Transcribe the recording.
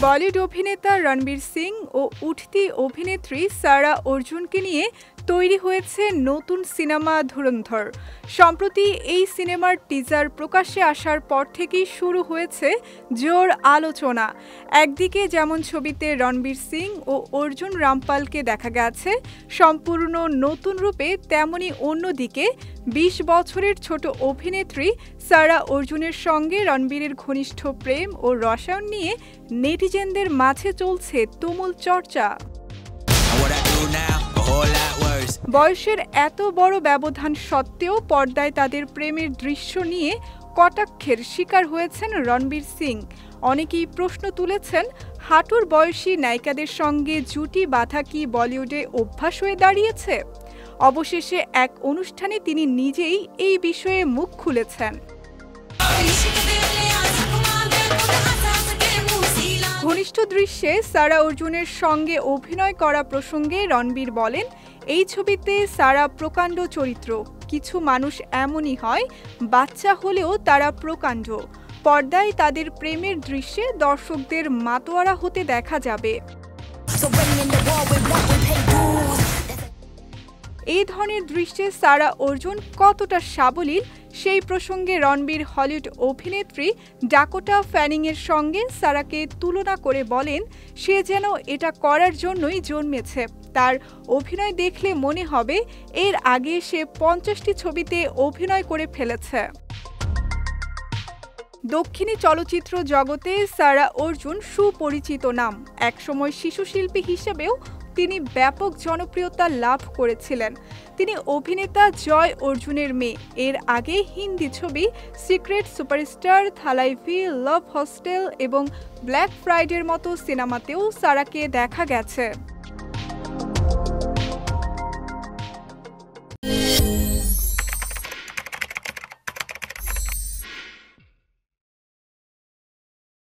বলিউড অভিনেতা রণবীর সিং ও উঠতি অভিনেত্রী সারা অর্জুনকে নিয়ে তৈরি হয়েছে নতুন সিনেমা ধুরন্ধর। সম্প্রতি এই সিনেমার টিজার প্রকাশ্যে আসার পর থেকেই শুরু হয়েছে জোর আলোচনা। একদিকে যেমন ছবিতে রণবীর সিং ও অর্জুন রামপালকে দেখা গেছে সম্পূর্ণ নতুন রূপে, তেমনি অন্যদিকে ২০ বছরের ছোট অভিনেত্রী সারা অর্জুনের সঙ্গে রণবীরের ঘনিষ্ঠ প্রেম ও রসায়ন নিয়ে নেটিজেনদের মাঝে চলছে তুমুল চর্চা। বয়সের এত বড় ব্যবধান সত্ত্বেও পর্দায় তাদের প্রেমের দৃশ্য নিয়ে কটাক্ষের শিকার হয়েছেন রণবীর সিং। অনেকেই প্রশ্ন তুলেছেন, হাঁটুর বয়সী নায়িকাদের সঙ্গে জুটি বাঁধা কি বলিউডে অভ্যাস হয়ে দাঁড়িয়েছে? অবশেষে এক অনুষ্ঠানে তিনি নিজেই এই বিষয়ে মুখ খুলেছেন। ঘনিষ্ঠ দৃশ্যে সারা অর্জুনের সঙ্গে অভিনয় করা প্রসঙ্গে রণবীর বলেন, এই ছবিতে সারা প্রকাণ্ড চরিত্র। কিছু মানুষ এমনই হয়, বাচ্চা হলেও তারা প্রকাণ্ড। পর্দায় তাদের প্রেমের দৃশ্যে দর্শকদের মাতোয়ারা হতে দেখা যাবে। এই ধরনের দৃশ্যে সারা অর্জুন কতটা সাবলীল সেই প্রসঙ্গে রণবীর হলিউড অভিনেত্রী ডাকোটা ফ্যানিংয়ের সঙ্গে সারাকে তুলনা করে বলেন, সে যেন এটা করার জন্যই জন্মেছে। তার অভিনয় দেখলে মনে হবে এর আগে সে ৫০টি ছবিতে অভিনয় করে ফেলেছে। দক্ষিণী চলচ্চিত্র জগতে সারা অর্জুন সুপরিচিত নাম। একসময় শিশুশিল্পী হিসেবেও তিনি ব্যাপক জনপ্রিয়তা লাভ করেছিলেন। তিনি অভিনেতা জয় অর্জুনের মেয়ে। এর আগে হিন্দি ছবি সিক্রেট সুপারস্টার, থালাইভি, লাভ হোস্টেল এবং ব্ল্যাক ফ্রাইডের মতো সিনেমাতেও সারাকে দেখা গেছে।